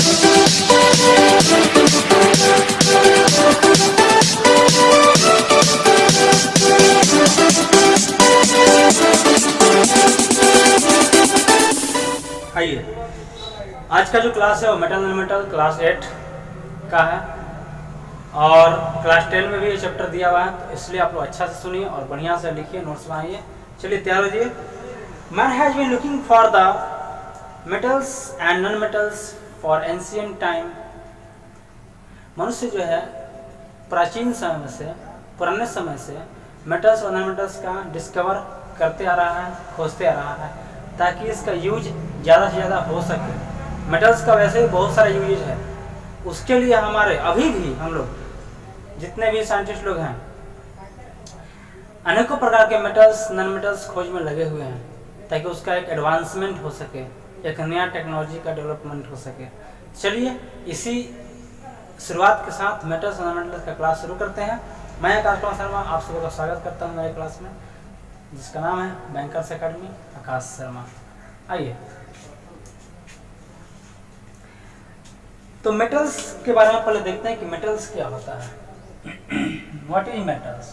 आइए, आज का जो क्लास है वो मेटल नॉन मेटल क्लास 8 का है और क्लास 10 में भी ये चैप्टर दिया हुआ है, तो इसलिए आप लोग अच्छा से सुनिए और बढ़िया से लिखिए, नोट्स बनाइए। चलिए तैयार हो जाइए। Man has been looking for the metals and non metals for ancient time. मनुष्य जो है प्राचीन समय में से, पुराने समय से मेटल्स और नॉन मेटल्स का डिस्कवर करते आ रहा है, खोजते आ रहा है, ताकि इसका यूज ज़्यादा से ज़्यादा हो सके। मेटल्स का वैसे ही बहुत सारा यूज है, उसके लिए हमारे अभी भी हम लोग जितने भी साइंटिस्ट लोग हैं अनेकों प्रकार के मेटल्स नॉन मेटल्स खोज में लगे हुए हैं, ताकि उसका एक एडवांसमेंट हो सके, एक नया टेक्नोलॉजी का डेवलपमेंट हो सके। चलिए इसी शुरुआत के साथ मेटल्स और नॉन मेटल्स का क्लास शुरू करते हैं। मैं आकाश कुमार शर्मा आप सभी का स्वागत करता हूँ मेरे क्लास में, जिसका नाम है बैंकर्स एकेडमी आकाश शर्मा। आइए, तो मेटल्स के बारे में पहले देखते हैं कि मेटल्स क्या होता है। What is metals?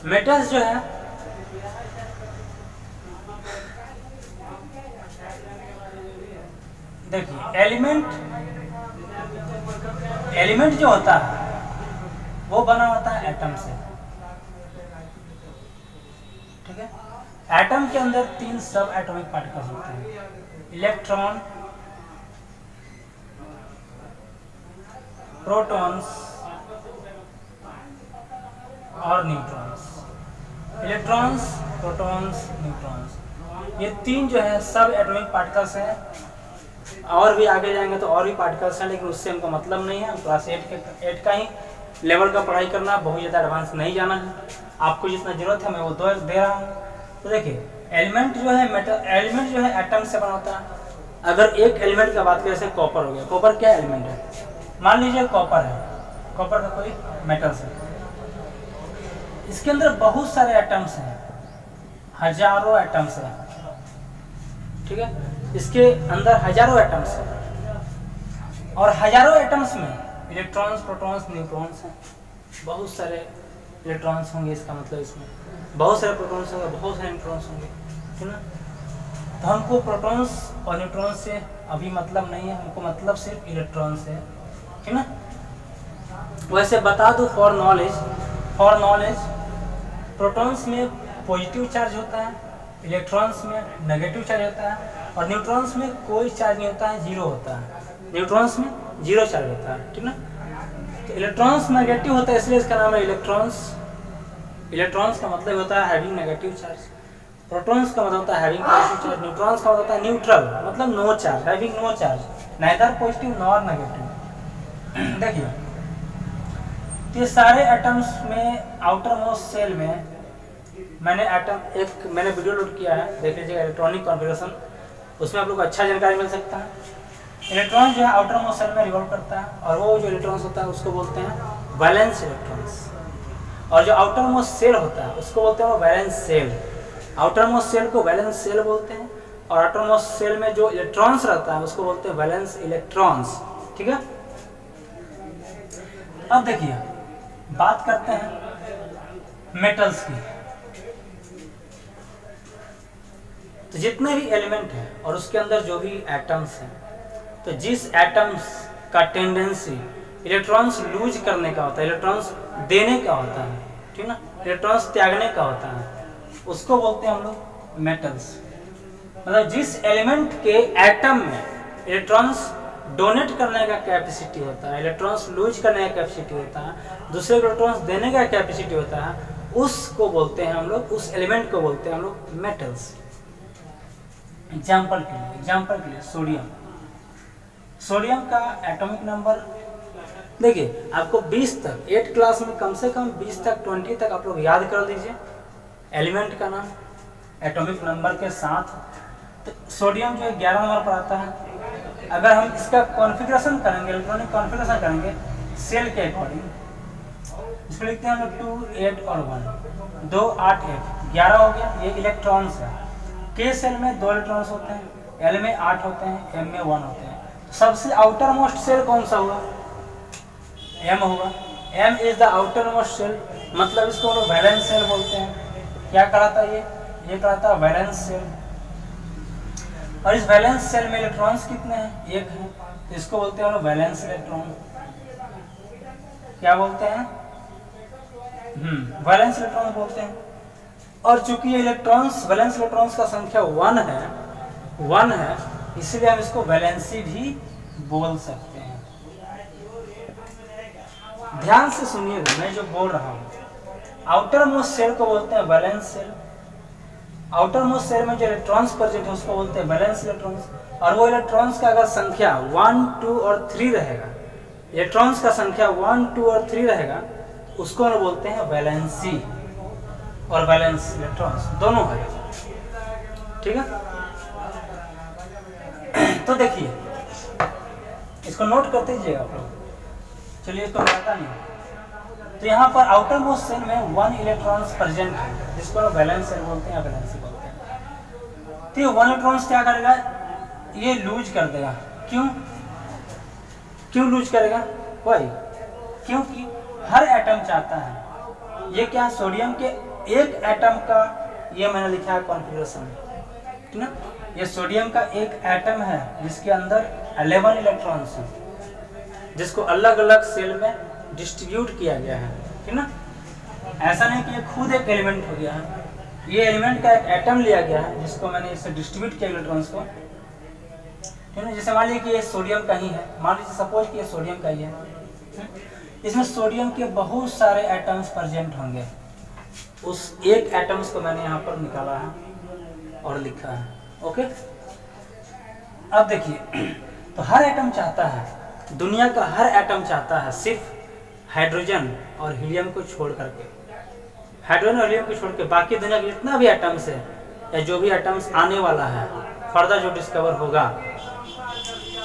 मेटल्स जो है देखिए, एलिमेंट जो होता है वो बना होता है एटम से, ठीक है। एटम के अंदर 3 सब एटॉमिक पार्टिकल्स होते हैं, इलेक्ट्रॉन, प्रोटॉन्स और न्यूट्रॉन्स। इलेक्ट्रॉन्स, प्रोटॉन्स, न्यूट्रॉन्स, ये 3 जो है सब एटॉमिक पार्टिकल्स हैं। और भी आगे जाएंगे तो और भी पार्टिकल्स हैं, लेकिन उससे हमको मतलब नहीं है। क्लास 8 का ही लेवल का पढ़ाई करना, बहुत ज़्यादा एडवांस नहीं जाना है। आपको जितना जरूरत है मैं वो दे रहा हूँ। तो देखिए, एलिमेंट जो है एलिमेंट जो है एटम से बना होता है। अगर एक एलिमेंट की बात करें, जैसे कॉपर हो गया, कॉपर क्या एलिमेंट है? मान लीजिए कॉपर है, कॉपर का कोई मेटल्स है, इसके अंदर बहुत सारे एटम्स हैं, हजारों एटम्स हैं, ठीक है। इसके अंदर हजारों एटम्स हैं और हजारों एटम्स में इलेक्ट्रॉन्स, प्रोटॉन्स, न्यूट्रॉन्स हैं। बहुत सारे इलेक्ट्रॉन्स होंगे, इसका मतलब इसमें बहुत सारे प्रोटॉन्स होंगे, बहुत सारे न्यूट्रॉन्स होंगे, ठीक ना। तो हमको प्रोटॉन्स और न्यूट्रॉन्स से अभी मतलब नहीं है, हमको मतलब सिर्फ इलेक्ट्रॉन से, ठीक ना। वैसे बता दूं फॉर नॉलेज प्रोटॉन्स में पॉजिटिव चार्ज होता है, इलेक्ट्रॉन्स में नेगेटिव चार्ज होता है और न्यूट्रॉन्स में कोई चार्ज नहीं होता है, जीरो होता है। न्यूट्रॉन्स में जीरो चार्ज होता है, ठीक ना। तो इलेक्ट्रॉन्स नेगेटिव होता है, इसलिए इसका नाम है इलेक्ट्रॉन्स। इलेक्ट्रॉन्स का मतलब होता है हैविंग नेगेटिव चार्ज, प्रोटॉन्स का मतलब होता है हैविंग पॉजिटिव चार्ज, न्यूट्रॉन्स का मतलब होता है न्यूट्रल, मतलब no charge, having no charge, neither positive nor negative. देखिए, ये सारे एटम्स में आउटर मोस्ट सेल में मैंने वीडियो लोड किया है, देख लीजिएगा, इलेक्ट्रॉनिक कॉन्फ़िगरेशन, उसमें आप लोग को अच्छा जानकारी मिल सकता है। इलेक्ट्रॉन जो है आउटर मोस्ट सेल में रिवॉल्व करता है और वो जो इलेक्ट्रॉन्स होता है उसको बोलते हैं वैलेंस इलेक्ट्रॉन्स, और जो आउटर मोस्ट सेल होता है उसको बोलते हैं वो valence shell. Outermost shell को वैलेंस सेल बोलते हैं और आउटर मोस्ट सेल में जो इलेक्ट्रॉन्स रहता है उसको बोलते हैं वैलेंस इलेक्ट्रॉन्स, ठीक है। अब देखिए, बात करते हैं मेटल्स की। तो जितने भी एलिमेंट हैं और उसके अंदर जो भी एटम्स हैं, तो जिस एटम्स का टेंडेंसी इलेक्ट्रॉन्स लूज करने का होता है, इलेक्ट्रॉन्स देने का होता है, ठीक ना, इलेक्ट्रॉन्स त्यागने का होता है, उसको बोलते हैं हम लोग मेटल्स। मतलब जिस एलिमेंट के एटम में इलेक्ट्रॉन्स डोनेट करने का कैपेसिटी होता है, इलेक्ट्रॉन्स लूज करने का कैपेसिटी होता है, दूसरे को इलेक्ट्रॉन्स देने का कैपेसिटी होता है, उसको बोलते हैं हम लोग, उस एलिमेंट को बोलते हैं हम लोग मेटल्स। एग्जाम्पल के लिए सोडियम का एटॉमिक नंबर देखिए, आपको 20 तक 8 क्लास में कम से कम 20 तक 20 तक आप लोग याद कर लीजिए एलिमेंट का नाम एटॉमिक नंबर के साथ। तो सोडियम जो 11 नंबर पर आता है। अगर हम इसका कॉन्फ़िगरेशन करेंगे, इलेक्ट्रॉनिक कॉन्फ़िगरेशन करेंगे सेल के अकॉर्डिंग, इसको लिखते हैं हम लोग 2, 8 और 1, 2, 8, 1, 11 हो गया। ये इलेक्ट्रॉन्स है। के सेल में 2 इलेक्ट्रॉन्स होते हैं एल में 8 होते हैं, एम में 1 होते हैं। तो सबसे आउटर मोस्ट सेल कौन सा हुआ? एम होगा। M is the outermost shell, मतलब इसको लोग वैलेंस सेल बोलते हैं। क्या कहलाता है ये कहलाता है वैलेंस सेल। और इस वैलेंस सेल में इलेक्ट्रॉन्स कितने हैं? 1 है, तो इसको बोलते हैं वैलेंस इलेक्ट्रॉन। क्या बोलते हैं? वैलेंस इलेक्ट्रॉन बोलते हैं। और चूंकि ये इलेक्ट्रॉन्स, वैलेंस इलेक्ट्रॉन्स का संख्या 1 है, इसलिए हम इसको वैलेंसी भी बोल सकते हैं। ध्यान से सुनिएगा मैं जो बोल रहा हूँ। आउटर मोस्ट सेल को बोलते हैं valence shell. Outermost shell में जो इलेक्ट्रॉन्स प्रेजेंट है उसको बोलते हैं वैलेंस इलेक्ट्रॉन्स। और वो इलेक्ट्रॉन्स का अगर संख्या 1, 2 और 3 रहेगा, इलेक्ट्रॉन्स का संख्या 1, 2 और 3 रहेगा, उसको हम बोलते हैं वैलेंसी और वैलेंस इलेक्ट्रॉन्स दोनों है। ठीक है, तो देखिए इसको नोट करते जाइएगा आप लोग। चलिए इसको पता नहीं। तो यहाँ पर आउटर मोस्ट सेल में 1 इलेक्ट्रॉन्स प्रेजेंट है, जिसको हम वैलेंस सेल बोलते हैं, वैलेंसी बोलते हैं। तो ये 1 इलेक्ट्रॉन्स क्या करेगा? ये लूज कर देगा। क्यों लूज करेगा? वही क्योंकि हर एटम चाहता है, ये क्या सोडियम के एक एटम का, ये मैंने लिखा है कॉन्फ़िगरेशन, ठीक ना। ये सोडियम का एक एटम है जिसके अंदर 11 इलेक्ट्रॉन्स हैं, जिसको अलग अलग सेल में डिस्ट्रीब्यूट किया गया है, ठीक ना। ऐसा नहीं कि ये खुद एक एलिमेंट हो गया है, ये एलिमेंट का एक एटम लिया गया है जिसको मैंने इससे डिस्ट्रीब्यूट किया इलेक्ट्रॉन्स को, ठीक है। जैसे मान लीजिए कि ये सोडियम का ही है, मान लीजिए सपोज कि ये सोडियम का ही है, इसमें सोडियम के बहुत सारे एटम्स प्रेजेंट होंगे। उस एक एटम्स को मैंने यहाँ पर निकाला है और लिखा है, ओके। अब देखिए, तो हर एटम चाहता है, दुनिया का हर एटम चाहता है सिर्फ हाइड्रोजन और हीलियम को छोड़ करके, हाइड्रोजन और हीलियम को छोड़ के बाकी दुनिया के जितना भी एटम्स है या जो भी एटम्स आने वाला है, फर्दर जो डिस्कवर होगा,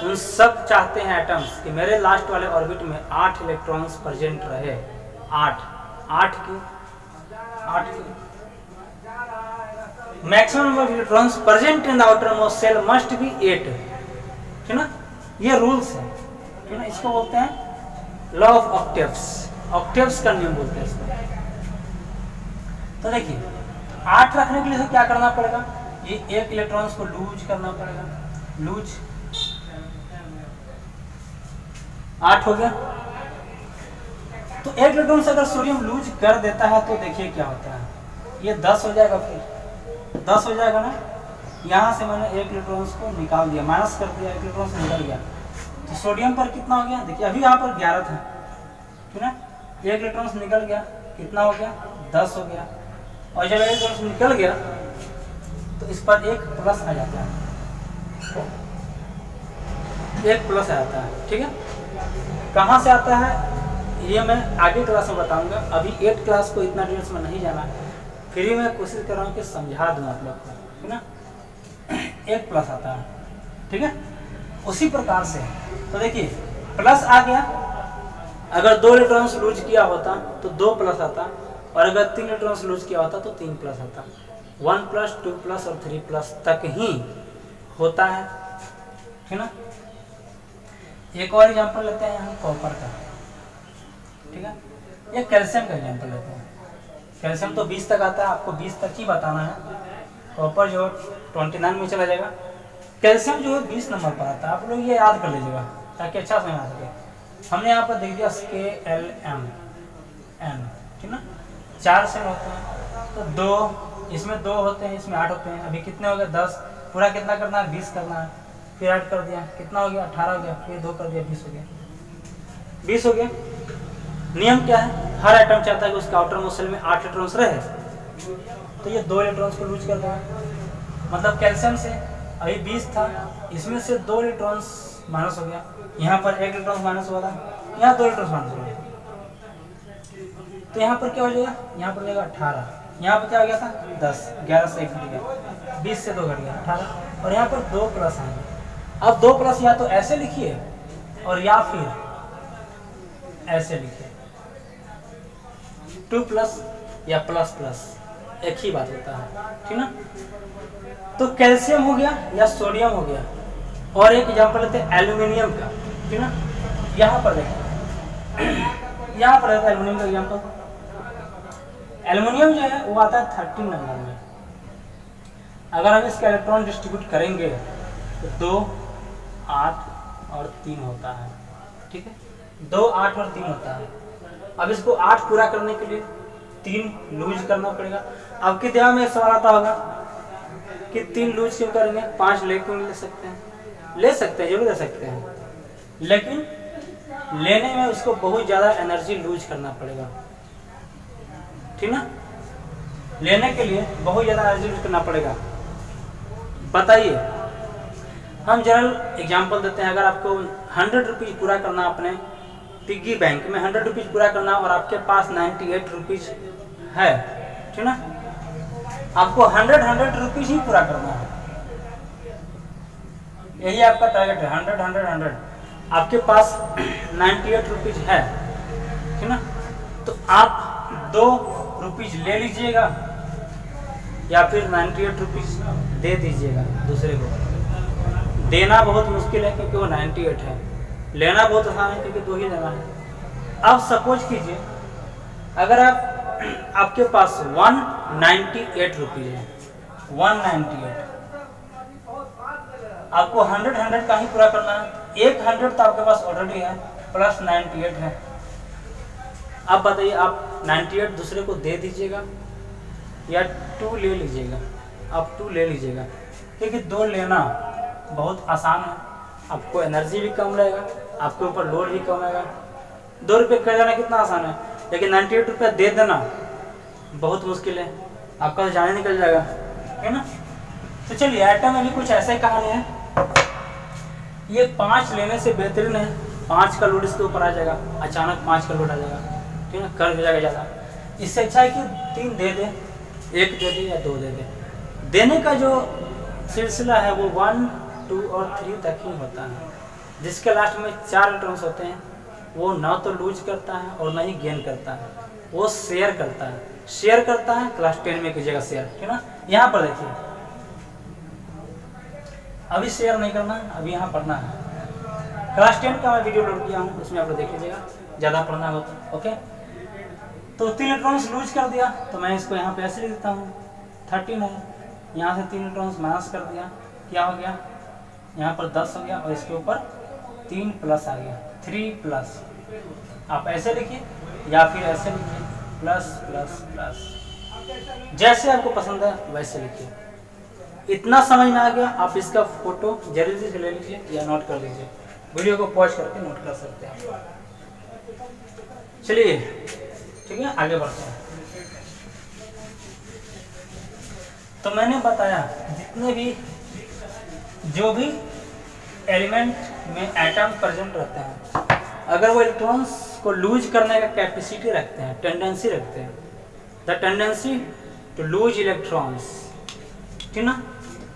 उन सब चाहते हैं एटम्स कि मेरे लास्ट वाले ऑर्बिट में 8 इलेक्ट्रॉन्स प्रेजेंट रहे। 8 क्यों? Maximum number of electrons present in the outermost shell must be 8, ठीक ना। ये रूल्स है, ठीक ना। इसको बोलते हैं लॉ ऑफ ऑक्टेव्स, ऑक्टेव्स का नियम बोलते हैं इसको। तो देखिए 8 रखने के लिए क्या करना पड़ेगा? ये एक इलेक्ट्रॉन्स को लूज करना पड़ेगा, लूज 8 हो गया। तो एक इलेक्ट्रॉन से अगर सोडियम लूज कर देता है तो देखिए क्या होता है, ये 10 हो जाएगा, फिर 10 हो जाएगा ना। यहाँ से मैंने एक इलेक्ट्रॉन को निकाल दिया, माइनस कर दिया, एक इलेक्ट्रॉन से निकल गया, तो सोडियम पर कितना हो गया? देखिए अभी यहाँ पर 11 था, ठीक है। एक इलेक्ट्रॉन से निकल गया, कितना हो गया? 10 हो गया। और जब एक इलेक्ट्रॉन से निकल गया तो इस पर एक प्लस आ जाता है, एक प्लस आ जाता है, ठीक है। कहाँ से आता है ये मैं आगे क्लास में बताऊंगा, अभी 8 क्लास को इतना डिटेल्स में नहीं जाना, फिर भी मैं कोशिश कर रहा हूँ कि समझा दूँ आप लोग को, ठीक ना। एक प्लस आता है, ठीक है। उसी प्रकार से तो देखिए प्लस आ गया, अगर 2 इलेक्ट्रॉन्स लूज किया होता तो 2 प्लस आता, और अगर 3 इलेक्ट्रॉन्स लूज किया होता तो 3 प्लस आता। 1 प्लस 2 प्लस और 3 प्लस तक ही होता है, ठीक ना। एक और एग्जांपल लेते हैं हम कॉपर का, ठीक है। ये कैल्शियम का एग्जांपल लेते हैं। कैल्शियम तो 20 तक आता है, आपको 20 तक ही बताना है। कॉपर जो 29 में चला जाएगा, कैल्शियम जो है 20 नंबर पर आता है। आप लोग ये याद कर लीजिएगा ताकि अच्छा समझ आ सके। हमने यहाँ पर देख दिया KLM, ठीक ना। 4 सेल होते हैं, तो 2 इसमें 2 होते हैं, इसमें 8 होते हैं। अभी कितने हो गए? 10। पूरा कितना करना है? 20 करना है। फिर ऐड कर दिया, कितना हो गया? 18 हो गया। फिर 2 कर दिया, 20 हो गया। 20 हो गया। नियम क्या है? हर एटम चाहता है कि उसका आउटर मोस्ट सेल में 8 इलेक्ट्रॉन्स रहे, तो ये 2 इलेक्ट्रॉन्स को लूज कर देगा। मतलब कैल्शियम से अभी 20 था, इसमें से 2 इलेक्ट्रॉन्स माइनस हो गया, यहाँ पर 1 इलेक्ट्रॉन माइनस हुआ था, यहाँ 2 इलेक्ट्रॉन्स माइनस हो गया, तो यहाँ पर क्या हो जाएगा? यहाँ पर हो जाएगा 18, यहाँ पर क्या हो गया था? 10, 11 से 1 घट गया, 20 से 2 घट गया 18, और यहाँ पर 2 प्लस आएंगे। अब 2 प्लस या तो ऐसे लिखिए और या फिर ऐसे लिखिए, 2 प्लस या प्लस प्लस, एक ही बात होता है, ठीक ना। तो कैल्शियम हो गया या सोडियम हो गया, और एक एग्जाम्पल लेते हैं एल्यूमिनियम का, ठीक ना। यहाँ पर देखिए, यहाँ पर रहता है एल्यूमिनियम का एग्जाम्पल। एल्यूमिनियम जो है वो आता है 13 नंबर में। अगर हम इसका इलेक्ट्रॉन डिस्ट्रीब्यूट करेंगे तो 2, 8 और 3 होता है, ठीक है। 2, 8 और 3 होता है। अब इसको 8 पूरा करने के लिए 3 लूज करना पड़ेगा। आपके दिमाग में एक सवाल आता होगा कि 3 लूज क्यों करेंगे, 5 ले क्यों ले सकते हैं? ले सकते हैं, जरूर ले सकते हैं, लेकिन लेने में उसको बहुत ज़्यादा एनर्जी लूज करना पड़ेगा, ठीक ना। लेने के लिए बहुत ज़्यादा एनर्जी लूज करना पड़ेगा। बताइए, हम जनरल एग्जांपल देते हैं। अगर आपको 100 रुपीज़ पूरा करना, अपने पिग्गी बैंक में 100 रुपीज़ पूरा करना और आपके पास 98 रुपीज़ है, ठीक ना। आपको 100 रुपीज़ ही पूरा करना है, यही आपका टारगेट है। 100 आपके पास 98 रुपीज़ है, ठीक ना। तो आप 2 रुपीज़ ले लीजिएगा या फिर 98 रुपीज़ दे दीजिएगा दूसरे को। देना बहुत मुश्किल है क्योंकि वो 98 है, लेना बहुत आसान है क्योंकि 2 ही लेना है। अब सपोज कीजिए अगर आपके पास 198 रुपीज़ है, 198, आपको 100 का ही पूरा करना है। 100 तो आपके पास ऑलरेडी है, प्लस 98 है। अब बताइए, आप 98 दूसरे को दे दीजिएगा या 2 ले लीजिएगा? आप 2 ले लीजिएगा क्योंकि 2 लेना बहुत आसान है, आपको एनर्जी भी कम रहेगा, आपके ऊपर लोड भी कम रहेगा। 2 रुपये कर देना कितना आसान है, लेकिन 98 रुपये दे देना बहुत मुश्किल है, आपका तो जाने निकल जाएगा, है ना। तो चलिए, आइटम में भी कुछ ऐसा ही कहानी है। ये 5 लेने से बेहतरीन है, 5 का लोड इसके ऊपर आ जाएगा, अचानक 5 का लोड आ जाएगा, ठीक है, कर जाएगा ज़्यादा। इससे अच्छा है कि 3 दे दे, 1 दे दे या 2 दे दे। देने का जो सिलसिला है वो 1, 2 और 3 तक ही होता है। जिसके लास्ट में 4 इलेक्ट्रॉन्स होते हैं वो ना तो लूज करता है और ना ही गेन करता है, वो शेयर करता है। शेयर करता है क्लास 10 में कीजिएगा शेयर, ठीक ना। यहाँ पर देखिए, अभी शेयर नहीं करना, अभी यहाँ पढ़ना है। क्लास 10 का मैं वीडियो लोड किया हूँ, उसमें आप लोग देख लीजिएगा, ज़्यादा पढ़ना हो तो। ओके, तो 3 इलेक्ट्रॉन्स लूज कर दिया तो मैं इसको यहाँ पे ऐसे लिख देता हूँ, 13 है। यहाँ से 3 इलेक्ट्रॉन्स माइनस कर दिया, क्या हो गया, यहाँ पर 10 हो गया और इसके ऊपर 3 प्लस आ गया, 3 प्लस। आप ऐसे लिखिए या फिर ऐसे लिखिए, प्लस प्लस प्लस, जैसे आपको पसंद है वैसे लिखिए। इतना समझ में आ गया, आप इसका फोटो जल्दी से ले लीजिए या नोट कर लीजिए, वीडियो को पॉज करके नोट कर सकते हैं। चलिए, ठीक है, आगे बढ़ते हैं। तो मैंने बताया जितने भी जो भी एलिमेंट में एटम प्रेजेंट रहते हैं, अगर वो इलेक्ट्रॉन्स को लूज करने का कैपेसिटी रखते हैं, टेंडेंसी रखते हैं, the tendency to lose electrons, ठीक ना,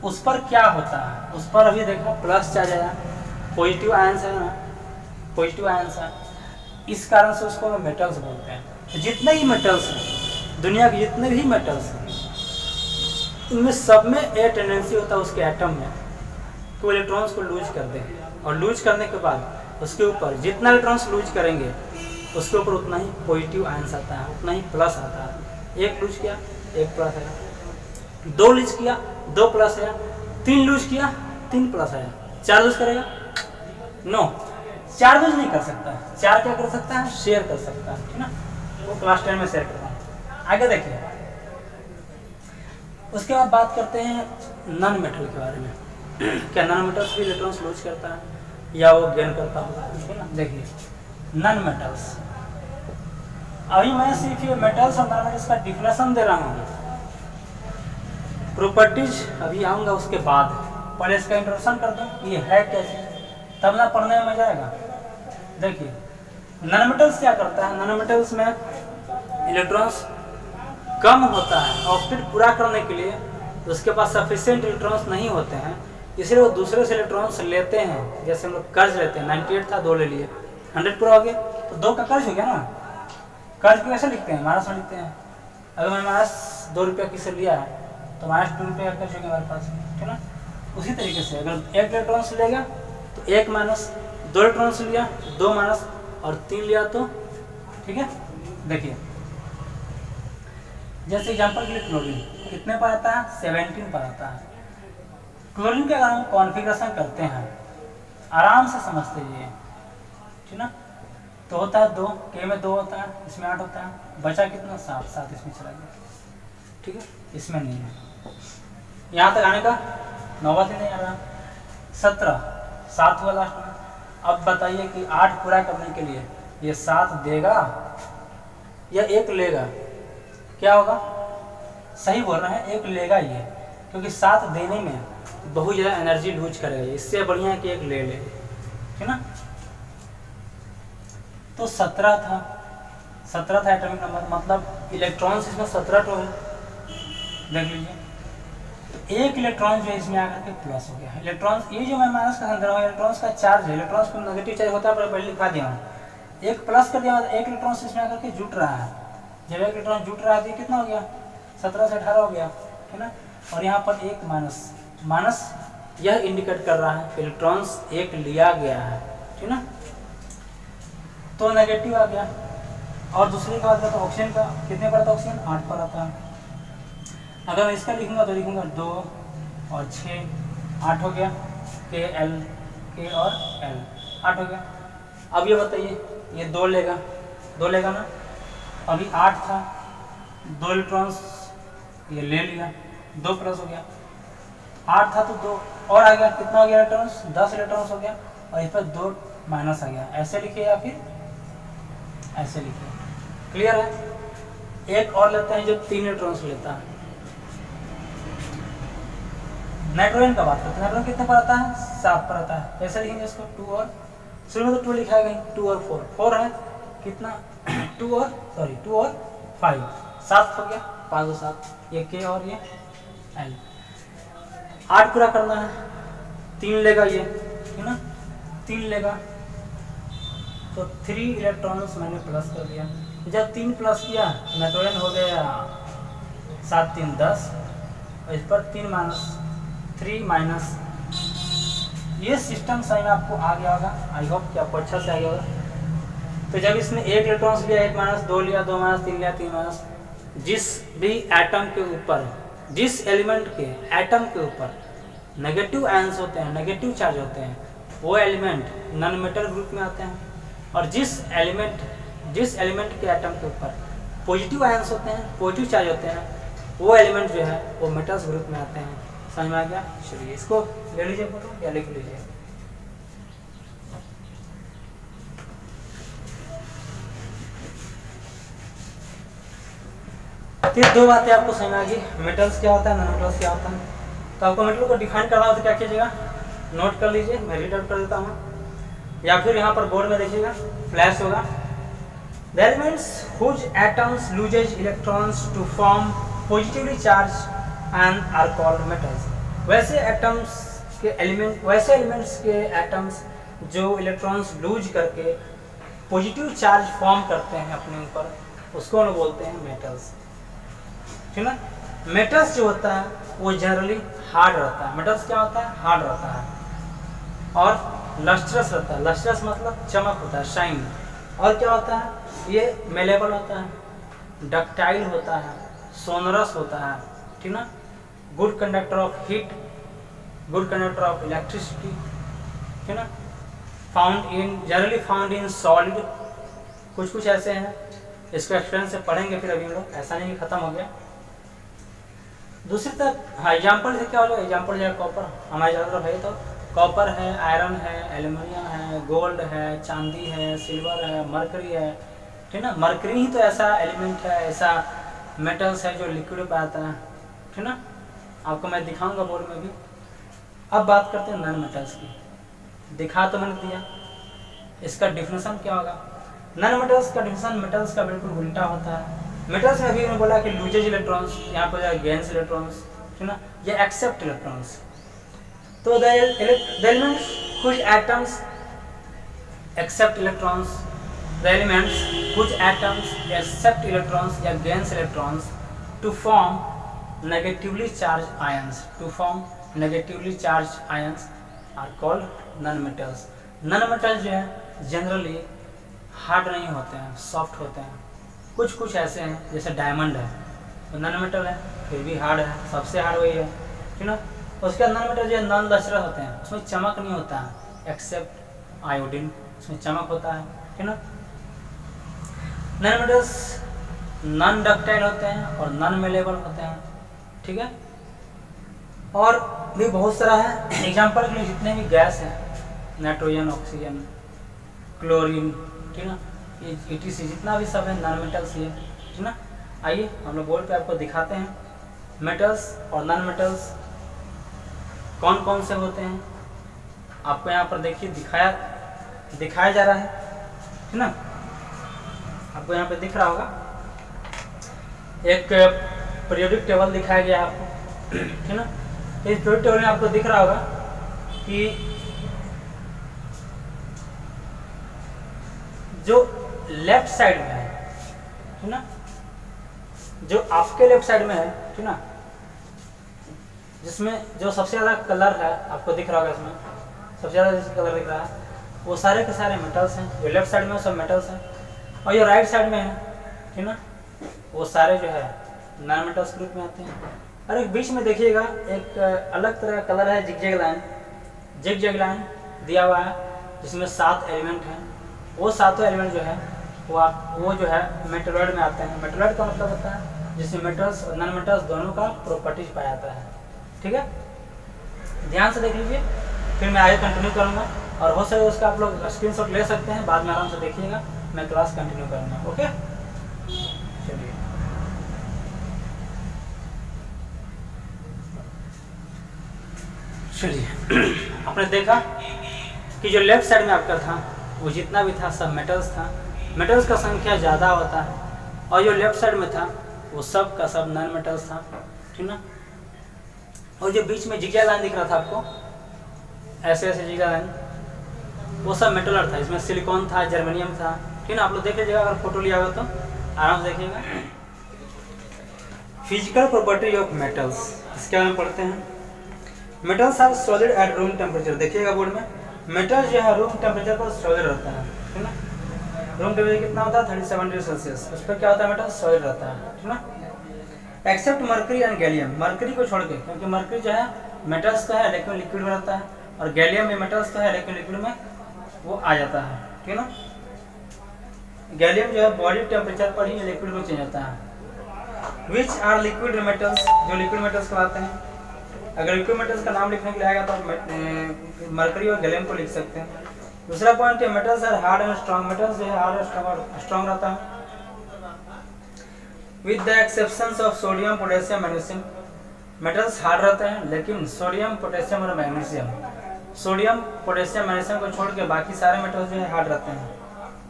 उस पर क्या होता है, उस पर अभी देखो प्लस चार्ज आया, पॉजिटिव आयंस है ना, पॉजिटिव आयंस है, इस कारण से उसको मेटल्स बोलते हैं। तो जितने ही मेटल्स हैं, दुनिया के जितने भी मेटल्स हैं, इनमें सब में ये टेंडेंसी होता है उसके एटम में कि वो इलेक्ट्रॉन्स को लूज कर दें, और लूज करने के बाद उसके ऊपर जितना इलेक्ट्रॉन्स लूज करेंगे उसके ऊपर उतना ही पॉजिटिव आयंस आता है, उतना ही प्लस आता है। 1 लूज किया 1 प्लस आया, 2 लूज किया 2 प्लस आया, 3 लूज किया 3 प्लस आया, 4 लूज करेगा नो, 4 लूज नहीं कर सकता। 4 क्या कर सकता है, शेयर कर सकता है, ठीक ना, वो क्लास 10 में शेयर करता है। आगे देखिए, उसके बाद बात करते हैं नॉन मेटल के बारे में। क्या नॉन मेटल्स भी इलेक्ट्रॉन्स लूज करता है या वो गेन करता होगा, ठीक है ना। देखिए, नॉन मेटल्स, अभी मैं सिर्फ ये मेटल्स और नॉन मेटल्स का डिफिनेशन दे रहा हूँ, प्रॉपर्टीज अभी आऊँगा उसके बाद। पहले इसका इंट्रोडक्शन कर दूँ ये है कैसे, तब ना पढ़ने में मजा आएगा। देखिए, नॉन मेटल्स क्या करता है, नॉन मेटल्स में इलेक्ट्रॉन्स कम होता है, ऑक्टेट पूरा करने के लिए उसके पास सफिशिएंट इलेक्ट्रॉन्स नहीं होते हैं, इसलिए वो दूसरे से इलेक्ट्रॉन्स लेते हैं। जैसे हम लोग कर्ज लेते हैं, 98 था 2 ले लिए, 100 पूरा हो गया तो 2 का कर्ज हो गया ना। कर्ज को कैसे लिखते हैं, माइनस में लिखते हैं। अगर मैं माइनस ₹2 किसी लिया है तो -2 का खर्च होगा हमारे पास, ठीक ना। उसी तरीके से अगर 1 इलेक्ट्रॉन्स लेगा तो 1 माइनस, 2 इलेक्ट्रॉन्स लिया तो 2 माइनस, और 3 लिया तो, ठीक है। देखिए जैसे एग्जांपल के लिए क्लोरीन कितने पर आता है, 17 पर आता है। क्लोरीन का अगर हम कॉन्फ़िगरेशन करते हैं आराम से समझते जाइए, ठीक ना। तो होता है 2, के में 2 होता है, इसमें 8 होता है, बचा कितना 7 इसमें चला गया, ठीक है, इसमें नहीं है। यहाँ तक आने का नौबत ही नहीं आ रहा। 17 7 हुआ लास्ट में। अब बताइए कि 8 पूरा करने के लिए ये 7 देगा या 1 लेगा, क्या होगा, सही बोल रहे हैं 1 लेगा ये, क्योंकि 7 देने में बहुत ज़्यादा एनर्जी लूज करेगा, इससे बढ़िया है कि 1 ले ले, ठीक ना। तो 17 था एटॉमिक नंबर, मतलब इलेक्ट्रॉन्स इसमें 17 तो है, देख लीजिए। तो 1 इलेक्ट्रॉन जो है इसमें आकर के प्लस हो गया। इलेक्ट्रॉन्स, ये जो मैं माइनस का संदर्भ है इलेक्ट्रॉन्स का चार्ज है, इलेक्ट्रॉन्स को नेगेटिव चार्ज होता है, पर पहले लिखा दिया हूँ, 1 प्लस कर दिया, 1 इलेक्ट्रॉन इसमें आकर के जुट रहा है। जब 1 इलेक्ट्रॉन जुट रहा है तो कितना हो गया, 17 से 18 हो गया, है ना। और यहाँ पर 1 माइनस यह इंडिकेट कर रहा है इलेक्ट्रॉन्स 1 लिया गया है, ठीक ना, तो नेगेटिव आ गया। और दूसरी का बात करें तो ऑक्सीजन का कितने पर आता है, ऑक्सीजन 8 पर आता है। अगर मैं इसका लिखूंगा तो लिखूंगा 2 और 6 8 हो गया, के और एल 8 हो गया। अब ये बताइए ये 2 लेगा ना, अभी 8 था, 2 इलेक्ट्रॉन्स ये ले लिया, 2 प्लस हो गया, 8 था तो 2 और आ गया, कितना हो गया इलेक्ट्रॉन्स, 10 इलेक्ट्रॉन्स हो गया, और इस पर 2 माइनस आ गया। ऐसे लिखिए या फिर ऐसे लिखिए, क्लियर है। एक और लेते हैं जो 3 इलेक्ट्रॉन्स लेता है, नाइट्रोजन का बात करते हैं। नाइट्रोजन कितने पर आता है, 7 पर आता है। कैसे लिखेंगे इसको, 2 और शुरू में तो 2 लिखा है, 2 और 4 है कितना 2 और 5 7 हो गया, 5 और 7, ये के और ये एल। 8 पूरा करना है, 3 लेगा ये, है ना, 3 लेगा तो 3 इलेक्ट्रॉन्स मैंने प्लस कर दिया। जब 3 प्लस किया नाइट्रोजन हो गया 7 3 10, और इस पर 3 माइनस। ये सिस्टम सही में आपको आ गया होगा, आई होप कि आपको अच्छा से आ गया होगा। तो जब इसने 1 इलेक्ट्रॉन्स लिया, 1 माइनस, 2 लिया, 2 माइनस, 3 लिया, 3 माइनस, जिस भी एटम के ऊपर, जिस एलिमेंट के एटम के ऊपर नेगेटिव आयंस होते हैं, नेगेटिव चार्ज होते हैं, वो एलिमेंट नॉन मेटल ग्रुप में आते हैं। और जिस एलिमेंट के एटम के ऊपर पॉजिटिव आयंस होते हैं, पॉजिटिव चार्ज होते हैं, वो एलिमेंट जो है वो मेटल्स ग्रुप में आते हैं। समझ में आ गया। चलिए इसको ले लीजिए फोटो या लिख लीजिए। ये 2 बातें आपको समझ में आ गई, मेटल्स क्या होता है, नॉन मेटल्स क्या होता है। तो आपको मेटल को डिफाइन करना हो तो क्या कीजिएगा, नोट कर लीजिए, मैं रीड आउट कर देता हूँ, या फिर यहाँ पर बोर्ड में देखिएगा फ्लैश होगा। The elements whose atoms loses electrons to form positively charged and are called metals। वैसे एलिमेंट्स के एटम्स जो इलेक्ट्रॉन्स लूज करके पॉजिटिव चार्ज फॉर्म करते हैं अपने ऊपर, उसको हम बोलते हैं मेटल्स, ठीक ना। मेटल्स जो होता है वो जनरली हार्ड रहता है। मेटल्स क्या होता है, हार्ड रहता है और लस्ट्रस रहता है। लस्ट्रस मतलब चमक होता है, शाइन। और क्या होता है, ये मेलेबल होता है, डक्टाइल होता है, सोनरस होता है, ठीक ना। Good conductor of heat, good conductor of electricity, ठीक ना। Generally found in solid. कुछ ऐसे हैं, इसको एक्सपीरियंस से पढ़ेंगे फिर अभी हम लोग, ऐसा नहीं खत्म हो गया। दूसरी तरफ हाँ एग्जाम्पल से क्या हो जाएगा, एग्जाम्पल जो है कॉपर, हमारे ज़्यादातर भाई तो कॉपर है, आयरन है, एल्यूमिनियम है, गोल्ड है, चांदी है, सिल्वर है, मरकरी है, ठीक ना। मरकरी ही तो ऐसा एलिमेंट है, ऐसा मेटल्स है जो लिक्विड पे आता है, ठीक ना। आपको मैं दिखाऊंगा बोर्ड में भी। अब बात करते हैं नॉन मेटल्स की। दिखा तो मैंने दिया, इसका डिफिनेशन क्या होगा। नॉन मेटल्स का डिफिनेशन मेटल्स का बिल्कुल उल्टा होता है। मेटल्स में अभी मैंने बोला कि लूजेज इलेक्ट्रॉन्स, यहाँ पर गेन्स इलेक्ट्रॉन्स, ठीक ना, ये एक्सेप्ट इलेक्ट्रॉन्स। तो the elements whose atoms accept electrons, the elements whose atoms accept electrons या gains electrons to form negatively charge ions, to form negatively charge ions are called non metals. Non metal जो है generally hard नहीं होते हैं, soft होते हैं। कुछ कुछ ऐसे हैं जैसे डायमंड है, तो नॉन मेटल है फिर भी हार्ड है, सबसे हार्ड वही है, ठीक ना। उसके अंदर नॉन मेटल जो है नॉन लचरस होते हैं, उसमें चमक नहीं होता है एक्सेप्ट आयोडीन, उसमें चमक होता है, ठीक ना। नॉन मेटल्स नॉन डक्टाइल होते हैं और नॉन मेलेबल होते हैं, ठीक है। और भी बहुत सारा है, एग्जाम्पल के लिए जितने भी गैस हैं, नाइट्रोजन, ऑक्सीजन, क्लोरीन, ठीक ना, ये ETC जितना भी सब है नॉन मेटल्स ही है, ठीक ना। आइए हम लोग बोर्ड पे आपको दिखाते हैं मेटल्स और नॉन मेटल्स कौन कौन से होते हैं। आपको यहाँ पर देखिए दिखाया जा रहा है, ठीक ना। आपको यहाँ पे दिख रहा होगा एक पीरियोडिक टेबल दिखाया गया है आपको, ठीक ना। इस पीरियोडिक टेबल में आपको दिख रहा होगा कि जो लेफ्ट साइड में है, ठीक ना, जो आपके लेफ्ट साइड में है, ठीक ना, जिसमें जो सबसे ज़्यादा कलर है आपको दिख रहा होगा, इसमें सबसे ज़्यादा जिसका कलर दिख रहा है वो सारे के सारे मेटल्स हैं। जो लेफ्ट साइड में सब मेटल्स हैं और जो राइट साइड में है, ठीक ना, वो सारे जो है नॉन मेटल्स ग्रुप में आते हैं। और एक बीच में देखिएगा एक अलग तरह का कलर है, जिग-जैग लाइन दिया हुआ है, जिसमें 7 एलिमेंट हैं। वो सातों एलिमेंट जो है वो जो है मेटलॉइड में आते हैं। मेटलॉइड का मतलब होता है जिसमें मेटल्स और नॉन मेटल्स दोनों का प्रॉपर्टीज पाया जाता है, ठीक है। ध्यान से देख लीजिए, फिर मैं आगे कंटिन्यू करूँगा और हो सके उसका आप लोग स्क्रीनशॉट ले सकते हैं, बाद में आराम से देखिएगा, मैं क्लास कंटिन्यू करूँगा, ओके। चलिए आपने देखा कि जो लेफ्ट साइड में आपका था वो जितना भी था सब मेटल्स था, मेटल्स का संख्या ज़्यादा होता है, और जो लेफ्ट साइड में था वो सब का सब नॉन मेटल्स था, ठीक ना। और जो बीच में जिगजैग लाइन दिख रहा था आपको, ऐसे ऐसे जिगजैग लाइन, वो सब मेटलर था। इसमें सिलिकॉन था, जर्मेनियम था, ठीक ना। आप लोग देख लीजिएगा, अगर फोटो लिया होगा तो आराम से देखिएगा। फिजिकल प्रॉपर्टी ऑफ मेटल्स, इसके बारे में पढ़ते हैं। Metals are solid at room temperature, देखिएगा बोर्ड में, मेटल जो है रूम टेम्परेचर पर सॉलिड रहता है, ठीक ना। रूम टेम्परेचर कितना होता है 37 डिग्री सेल्सियस, उस पर क्या होता है मेटल सॉलिड रहता है, ठीक ना। Except mercury and gallium, mercury को छोड़ के, क्योंकि मर्करी जो है मेटल्स तो है लेकिन लिक्विड में रहता है, और गैलियम में मेटल्स तो है लेकिन लिक्विड में वो आ जाता है, ठीक ना। गैलियम जो है बॉडी टेम्परेचर पर ही लिक्विड में चेंज होता है। विच आर लिक्विड मेटल्स, जो लिक्विड मेटल्स कहलाते हैं। अगर लिक्विड मेटल्स का नाम लिखने के लिए आएगा तो मर्करी और गैलियम को लिख सकते हैं। दूसरा पॉइंट है metals are hard and strong, metals जो है हार्ड और स्ट्रॉन्ग रहता है। With the exceptions of sodium, potassium, magnesium, metals hard रहते हैं लेकिन सोडियम, पोटेशियम और मैग्नीशियम, सोडियम, पोटेशियम, मैग्नीशियम को छोड़ के बाकी सारे मेटल्स जो है हार्ड रहते हैं,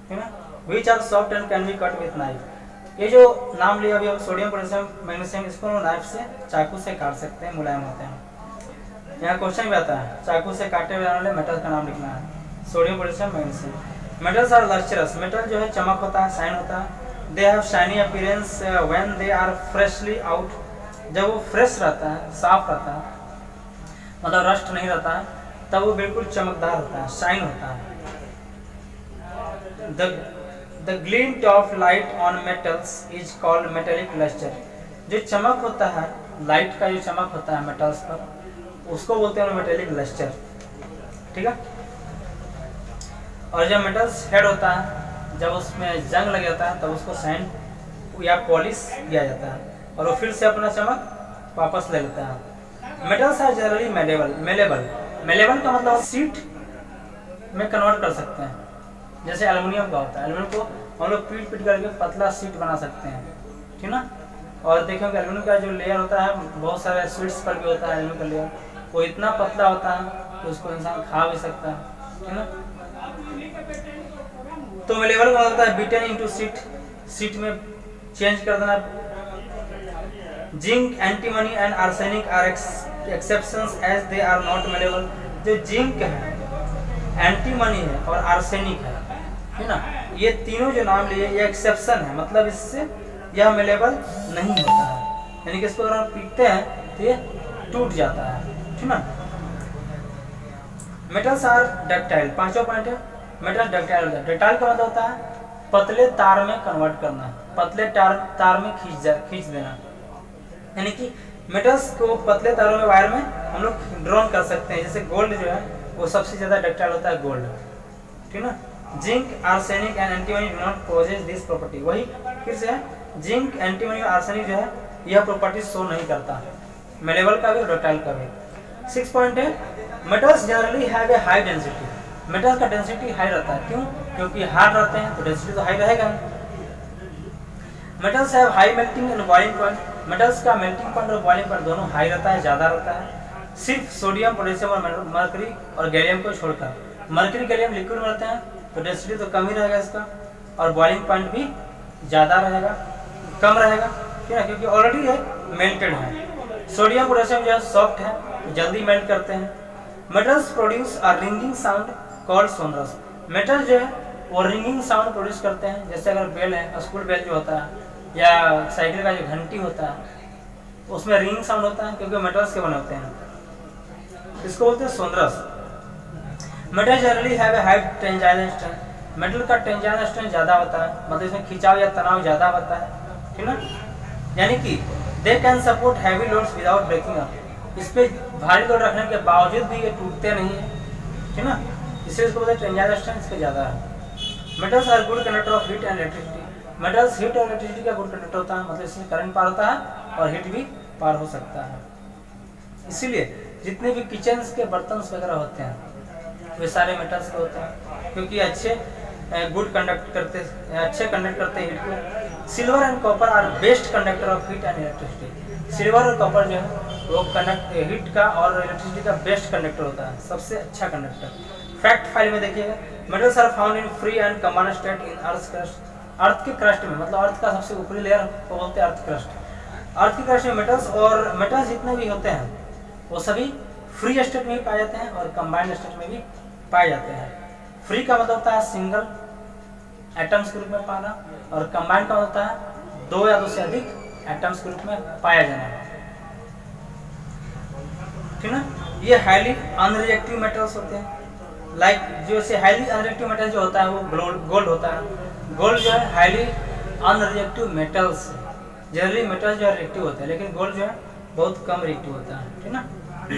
ठीक है। Which are soft and can be cut with knife, ये जो नाम लिया अभी हम सोडियम, पोटेशियम, मैग्नीशियम, इसको नाइफ से, चाकू से काट सकते हैं, मुलायम होते हैं। यहाँ क्वेश्चन भी आता है, चाकू से काटे हुए वाले मेटल का नाम लिखना है, sodium, potassium, magnesium. Metals are lustrous, metal जो है चमक होता है, शाइन होता है। They have shiny appearance when they are freshly out, जब वो फ्रेश रहता है, साफ रहता है, मतलब रस्ट नहीं रहता है, तब वो बिल्कुल चमकदार होता है, शाइन होता है। The glint of light on metals is called metallic luster, जो चमक होता है, लाइट का जो चमक होता है मेटल्स पर, उसको बोलते हैं मेटेलिक लस्टर, ठीक है। और जब मेटल्स हेड होता है, जब उसमें जंग लग जाता है तब उसको सैंड या पॉलिश दिया जाता है और वो फिर से अपना चमक वापस ले लेता है। मेटल्स आर जनरली मेलेबल का मतलब सीट में कन्वर्ट कर सकते हैं, जैसे एल्युमिनियम का होता है, एल्युमिनियम को हम लोग पीट करके पतला सीट बना सकते हैं, ठीक ना। और देखो कि एल्युमिनियम का जो लेयर होता है, बहुत सारे स्वीट्स पर भी होता है एल्युमिनियम का लेयर, वो इतना पतला होता है कि उसको इंसान खा भी सकता है, ठीक ना। तो मेलेबल का होता है बीटन इनटू सीट में चेंज कर देना। Zinc, antimony and arsenic are exceptions as they are not malleable. जो जिंक है, एंटीमनी है और आर्सेनिक है ना, ये तीनों जो नाम लिए ये एक्सेप्शन है, मतलब इससे यह मेलेबल नहीं होता है, यानी कि इसको अगर हम पीटते हैं तो ये टूट जाता है, ठीक ना। मेटल्स आर डक्टाइल, पांचवा पॉइंट है मेटल डक्टाइल होता है। डक्टाइल का मतलब होता है पतले तार में कन्वर्ट करना, पतले तार में खींच देना, यानी कि मेटल्स को पतले तारों में वायर में हम लोग ड्रॉन कर सकते हैं। जैसे गोल्ड जो है वो सबसे ज्यादा डक्टाइल होता है गोल्ड, ठीक ना। Zinc, arsenic and antimony do not possess this property. वही फिर से है, जिंक, एंटीमनी और आर्सेनिक जो है यह प्रॉपर्टी शो नहीं करता, मेलेबल का भी और डक्टाइल का भी। 6 पॉइंट है metals generally have a high density. Metal का डेंसिटी हाई रहता है, क्यों? क्योंकि हार्ड रहते हैं तो डेंसिटी तो हाई रहेगा। Metals have high melting and boiling point. Metals का मेल्टिंग पॉइंट और बॉइलिंग पॉइंट दोनों हाई रहता है, ज़्यादा रहता है। सिर्फ सोडियम, पोटेशियम और मरकरी और गैलियम को छोड़कर। मरकरी, गैलियम लिक्विड में रहते हैं तो डेंसिटी तो कम ही रहेगा इसका, और बॉइलिंग पॉइंट भी ज़्यादा रहेगा, कम रहेगा, ठीक है, क्योंकि ऑलरेडी है मेल्टेड है। सोडियम, पोटेशियम जो है सॉफ्ट है, जल्दी मेल्ट करते हैं। Metals produce a ringing sound called sonorous. Metal जो है वो रिंगिंग साउंड प्रोड्यूस करते हैं। जैसे अगर बेल है, स्कूल बेल जो होता है, या साइकिल का जो घंटी होता है उसमें रिंगिंग साउंड होता है, क्योंकि मेटल्स के बने होते हैं। इसको बोलते हैं sonorous. Metal generally have a high tensile strength. Metal का टेंजाइल स्ट्रेंथ ज़्यादा होता है, मतलब इसमें खिंचाव या तनाव ज़्यादा होता है, ठीक ना। यानी कि they can support heavy loads without breaking up. इस पे भारी लोड रखने के बावजूद भी ये टूटते नहीं है, ठीक ना, इसलिए इसको बोलते हैं टेंजाइल स्ट्रेंथ इसका ज़्यादा है। Metals are good conductor of heat and electricity. Metals heat और इलेक्ट्रिसिटी का गुड कंडक्टर होता है, मतलब इसमें करंट पार होता है और हीट भी पार हो सकता है। इसीलिए जितने भी किचन के बर्तन वगैरह होते हैं वे सारे मेटल्स के होते हैं, क्योंकि अच्छे कंडक्ट करते हैं हीट को। Silver and copper are best conductor of heat and electricity. Silver और कॉपर जो है वो हीट का और इलेक्ट्रिसिटी का बेस्ट कंडक्टर होता है, सबसे अच्छा कंडक्टर। फैक्ट फाइल में देखिएगा, metals are found in free and combined state in earth crust. Earth के क्रस्ट में, मतलब अर्थ का सबसे ऊपरी लेयर को बोलते हैं अर्थ क्रस्ट। अर्थ के क्रस्ट में मेटल्स जितने भी होते हैं वो सभी फ्री स्टेट में भी पाए जाते हैं और कंबाइंड स्टेट में भी पाए जाते हैं। फ्री का मतलब होता है सिंगल एटम्स के रूप में पाना, और कंबाइंड का होता है दो या दो से अधिक एटम्स के रूप में पाया जाना, ठीक ना। ये हाईली अनरिएक्टिव मेटल्स होते हैं। लाइक जो से हाईली अनरिएक्टिव मेटल जो होता है वो गोल्ड होता है। गोल्ड जो है highly unreactive metals. Generally metals जो है रिएक्टिव होते हैं, लेकिन गोल्ड जो है बहुत कम रिएक्टिव होता है, ठीक ना,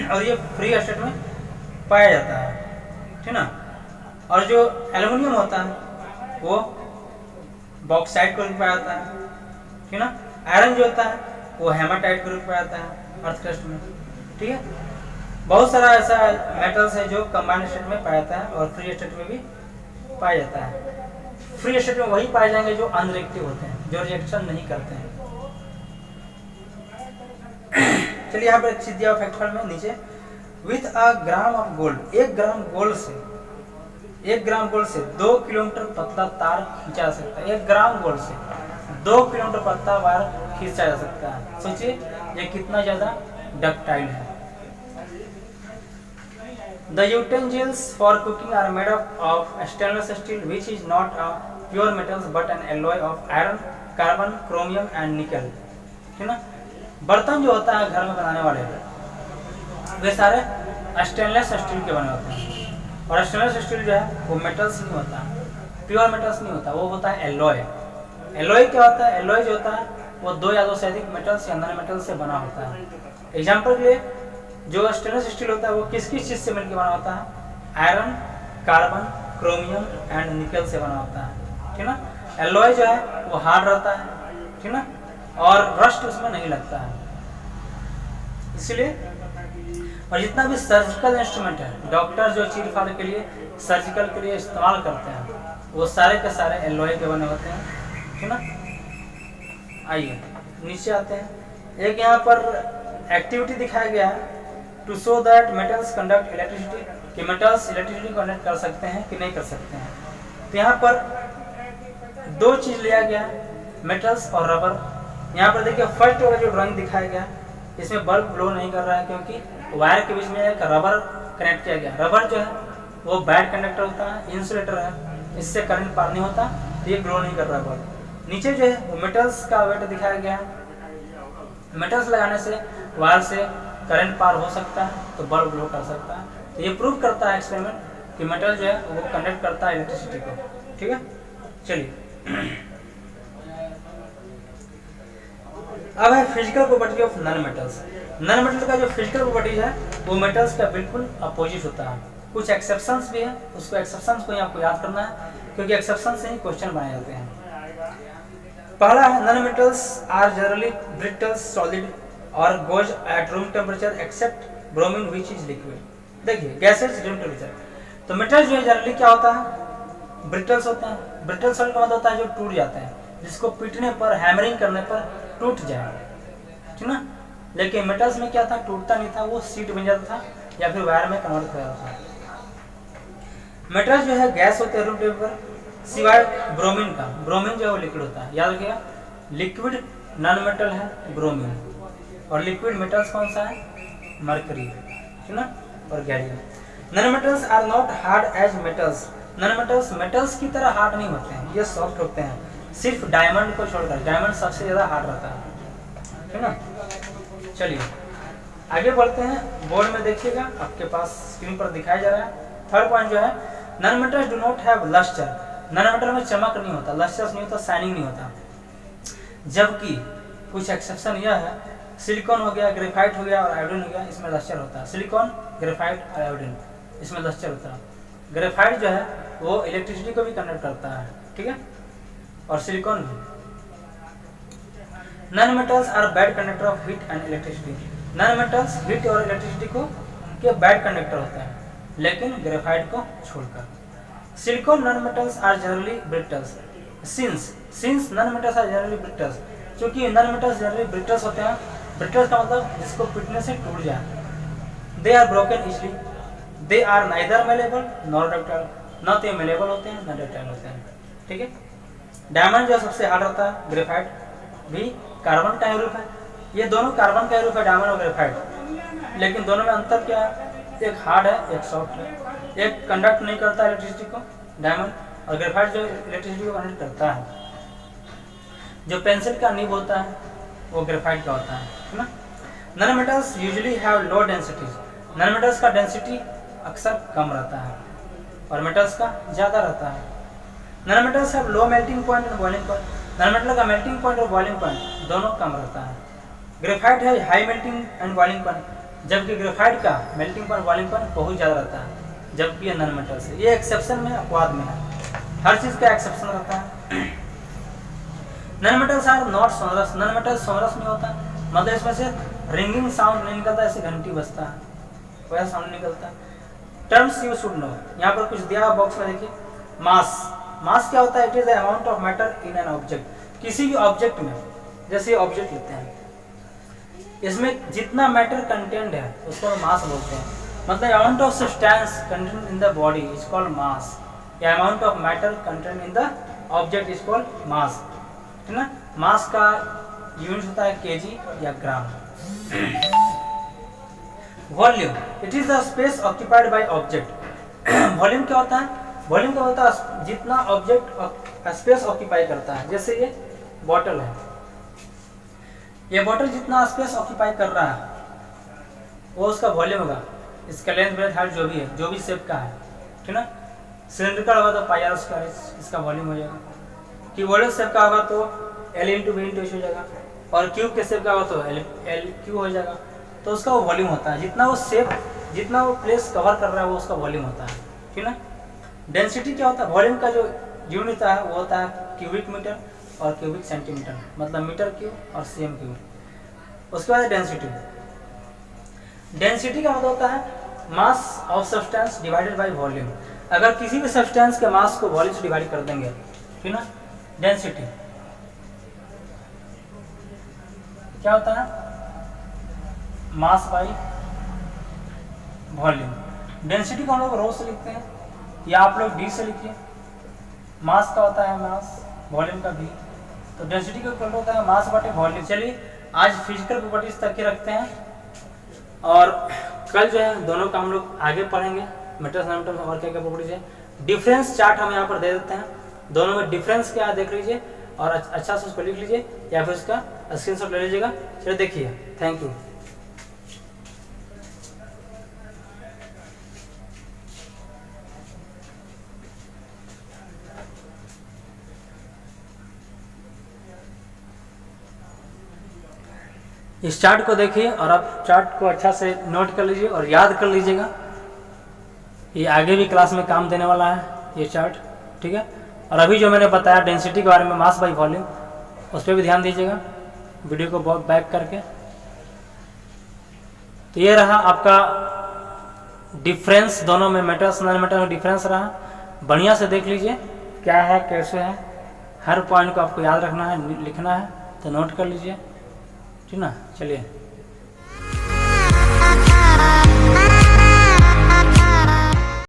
और ये फ्री स्टेट में पाया जाता है, ठीक ना। और जो एल्युमिनियम होता है वो बॉक्साइट के रूप में पाया जाता है, ठीक ना। आयरन जो होता है वो हेमाटाइट के रूप में पाया जाता है अर्थ क्रस्ट में, ठीक है। बहुत सारा ऐसा मेटल्स है जो कंबाइंड स्टेट में पाया जाता है और फ्री स्टेट में भी पाया जाता है। फ्री स्टेट में वही पाए जाएंगे जो अनरिएक्टिव होते हैं, जो रिएक्शन नहीं करते हैं। चलिए यहाँ पर एक चीज दिया फैक्ट में नीचे, with a gram of gold, 1 gram gold से 2 किलोमीटर पतला तार खींचा जा सकता है। 1 ग्राम गोल्ड से 2 किलोमीटर पतला वायर खींचा जा सकता है। सोचिए ये कितना ज्यादा डक्टाइल है। The utensils for cooking are made up of stainless steel, which is not a pure metal but an alloy of iron, carbon, chromium and nickel, ठीक ना। बर्तन जो होता है घर में बनाने वाले वे सारे स्टेनलेस स्टील के बने होते हैं, और स्टेनलेस स्टील जो है वो मेटल्स नहीं होता, प्योर मेटल्स नहीं होता, वो होता है एलॉय। एलॉय क्या होता है? एलॉय जो होता है वो 2 या 2 से अधिक मेटल्स या नॉन मेटल से बना होता है। एग्जाम्पल के लिए जो स्टेनलेस स्टील होता है वो किस किस चीज से मिलकर बना होता है? आयरन, कार्बन, क्रोमियम एंड निकल से बना होता है, ठीक ना। एलॉय जो है वो हार्ड रहता है, ठीक ना, और रस्ट उसमें नहीं लगता है, इसलिए। और जितना भी सर्जिकल इंस्ट्रूमेंट है, डॉक्टर जो चीर फाड़ के लिए सर्जिकल के लिए इस्तेमाल करते हैं वो सारे के सारे एलॉय के बने होते हैं, ठीक ना। आइए नीचे आते हैं, एक यहाँ पर एक्टिविटी दिखाया गया है to show that metals conduct electricity, कि मेटल्स इलेक्ट्रिसिटी कंडक्ट कर सकते हैं कि नहीं कर सकते हैं। तो यहाँ पर 2 चीज लिया गया, मेटल्स और रबर। यहाँ पर देखिए फर्स्ट वाला जो ड्राइंग दिखाया गया इसमें बल्ब ब्लो नहीं कर रहा है, क्योंकि वायर के बीच में एक रबर कनेक्ट किया गया। रबर जो है वो बैड कंडक्टर होता है, इंसुलेटर है, इससे करंट पार नहीं होता, तो ये ग्लो नहीं कर रहा बल्ब। नीचे जो है वो मेटल्स का वेट दिखाया गया है। मेटल्स लगाने से वायर से करंट पार हो सकता है, तो बल्ब ग्लो कर सकता है। तो ये प्रूव करता है एक्सपेरिमेंट कि मेटल जो है वो कंडक्ट करता है इलेक्ट्रिसिटी को। ठीक है, चलिए अब है physical property of non metals. Non metal का जो फिजिकल प्रॉपर्टीज है वो मेटल्स का बिल्कुल अपोजिट होता है। कुछ एक्सेप्शंस भी है, उसको एक्सेप्शंस को ही आपको याद करना है, क्योंकि एक्सेप्शन से ही क्वेश्चन बनाए जाते हैं। पहला है non metals are generally brittle solid or goes at room temperature except bromine which is liquid. देखिए गैसेस रूम टेम्परेचर, तो मेटल जो है जनरली क्या होता है, ब्रिटल्स होते हैं। ब्रिटल सॉलिड का मतलब होता है जो टूट जाते हैं, जिसको पीटने पर, हैमरिंग करने पर टूट जाए, ठीक ना। लेकिन मेटल्स में क्या था, टूटता नहीं था, वो सीट बन जाता था या फिर वायर में कन्वर्ट हो जाता था। मेटल जो है गैस होते हैं रूम टेम्परेचर, सिवाय ब्रोमीन का। ब्रोमीन जो है वो लिक्विड होता है, याद रखिएगा। लिक्विड नॉन मेटल है ब्रोमीन, और लिक्विड मेटल्स कौन सा है, मरकरी, ठीक ना, और gallium. Non metals are not hard as metals. Non metals metals की तरह हार्ड नहीं होते हैं, ये सॉफ्ट होते हैं, सिर्फ डायमंड को छोड़कर। डायमंड सबसे ज्यादा हार्ड रहता है, ठीक ना। चलिए आगे बढ़ते हैं। बोर्ड में देखिएगा, आपके पास स्क्रीन पर दिखाया जा रहा है। थर्ड पॉइंट जो है, non metals do not have luster. Non metal में चमक नहीं होता, लस्टर्स नहीं होता, शाइनिंग नहीं होता। जबकि कुछ एक्सेप्शन यह है, सिलिकॉन हो गया, ग्रेफाइट हो गया और आयोडीन हो गया, इसमें लस्टर होता है। सिलिकॉन, ग्रेफाइट, आयोडीन, इसमें लस्टर होता है। ग्रेफाइट जो है वो इलेक्ट्रिसिटी को भी कंडक्ट करता है, ठीक है, और सिलिकॉन भी। Non metals are bad conductor of heat and electricity. Non metals heat और इलेक्ट्रिसिटी को के बैड कंडक्टर होते हैं, लेकिन ग्रेफाइट को छोड़कर। Silicon non metals are generally brittles. Since non metals are generally brittles, क्योंकि नॉन मेटल्स जनरली ब्रिटल्स होते हैं। ब्रिटल्स का मतलब जिसको पीटने से टूट जाए। They are broken easily, they are neither malleable nor ductile, न तो मेलेबल होते हैं न डक्टाइल होते हैं, ठीक है। डायमंड जो सबसे हार्ड रहता है, ग्रेफाइट भी कार्बन का ही रूप है। ये दोनों कार्बन का रूप है, डायमंड और ग्रेफाइट, लेकिन दोनों में अंतर क्या है, एक हार्ड है एक सॉफ्ट है। एक कंडक्ट नहीं करता इलेक्ट्रिसिटी को, डायमंड, और ग्रेफाइट जो इलेक्ट्रिसिटी को कंडक्ट करता है। जो पेंसिल का निब होता है वो ग्रेफाइट का होता है ना। Non metals usually have low densities. Non metals का डेंसिटी अक्सर कम रहता है और मेटल्स का ज़्यादा रहता है। Non metals have low melting point and boiling point. Non metal का मेल्टिंग पॉइंट और बॉइलिंग पॉइंट दोनों कम रहता है। ग्रेफाइट है high melting and boiling point, जबकि ग्रेफाइट का मेल्टिंग पॉइंट बॉइलिंग पॉइंट बहुत ज़्यादा रहता है, जबकि ये नॉन मेटल्स है। ये एक्सेप्शन में अपवाद में है, हर चीज़ का एक्सेप्शन रहता है। Non metals are not sonorous. Non metals sonorous नहीं होता, मतलब इसमें से रिंगिंग साउंड नहीं निकलता, ऐसे घंटी बजता है वैसा साउंड निकलता। टर्म्स यू शुड नो, यहाँ पर कुछ दिया बॉक्स में देखिए। मास, मास क्या होता है, it is the amount of matter in an object. किसी भी ऑब्जेक्ट में, जैसे ऑब्जेक्ट लेते हैं, इसमें जितना मैटर कंटेंट है उसको मास बोलते हैं। मतलब amount of substance content in the body is called mass, या amount of matter content in the object is called mass, है ना। मास का यूनिट होता है केजी या gram. Volume, it is the space occupied by object. Volume क्या होता है, वॉल्यूम क्या होता है, जितना ऑब्जेक्ट स्पेस ऑक्यूपाई करता है। जैसे ये बॉटल है, ये बॉटल जितना स्पेस ऑक्यूपाई कर रहा है वो उसका वॉल्यूम होगा। इसका लेंथ ब्रेथ हाइट जो भी है, जो भी शेप का है, ठीक ना। सिलेंड्रिकल होगा तो पाई आर स्क्वायर इसका वॉल्यूम हो जाएगा। क्यूबॉइडल शेप का होगा तो L इंटू V इंटू हो जाएगा, और क्यूब के शेप का होगा तो L क्यूब हो जाएगा। तो उसका वो वॉल्यूम होता है, जितना वो शेप, जितना वो प्लेस कवर कर रहा है वो उसका वॉल्यूम होता है, ठीक ना। डेंसिटी क्या होता है, वॉल्यूम का जो यूनिट होता है वो होता है क्यूबिक मीटर और क्यूबिक सेंटीमीटर, मतलब मीटर क्यूब और cm क्यूब। उसके बाद डेंसिटी, डेंसिटी का मतलब होता है mass of substance divided by volume. अगर किसी भी सब्सटेंस के मास को वॉल्यूम से डिवाइड कर देंगे, ठीक ना, डेंसिटी क्या होता है, मास बाई वॉल्यूम। डेंसिटी को हम लोग रो से लिखते हैं या आप लोग डी से लिखिए। मास का होता है मास, वॉल्यूम का भी, तो डेंसिटी का इक्वल होता है मास बटे वॉल्यूम। चलिए आज फिजिकल प्रॉपर्टीज तक के रखते हैं, और कल जो है दोनों का हम लोग आगे पढ़ेंगे, मेटल्स नॉन मेटल्स और क्या क्या प्रॉपर्टीज है। डिफरेंस चार्ट हम यहाँ पर दे देते हैं, दोनों में डिफरेंस क्या है देख लीजिए। और अच्छा से उसको लिख लीजिए या फिर उसका स्क्रीनशॉट ले लीजिएगा। चलिए देखिए, थैंक यू। इस चार्ट को देखिए और आप चार्ट को अच्छा से नोट कर लीजिए और याद कर लीजिएगा। ये आगे भी क्लास में काम देने वाला है ये चार्ट, ठीक है। और अभी जो मैंने बताया डेंसिटी के बारे में, मास बाई वॉल्यूम, उस पर भी ध्यान दीजिएगा वीडियो को बहुत बैक करके। तो ये रहा आपका डिफरेंस, दोनों में मेटल्स नॉन मेटल में डिफरेंस रहा। बढ़िया से देख लीजिए क्या है कैसे है, हर पॉइंट को आपको याद रखना है, लिखना है, तो नोट कर लीजिए, ठीक ना। चलिए।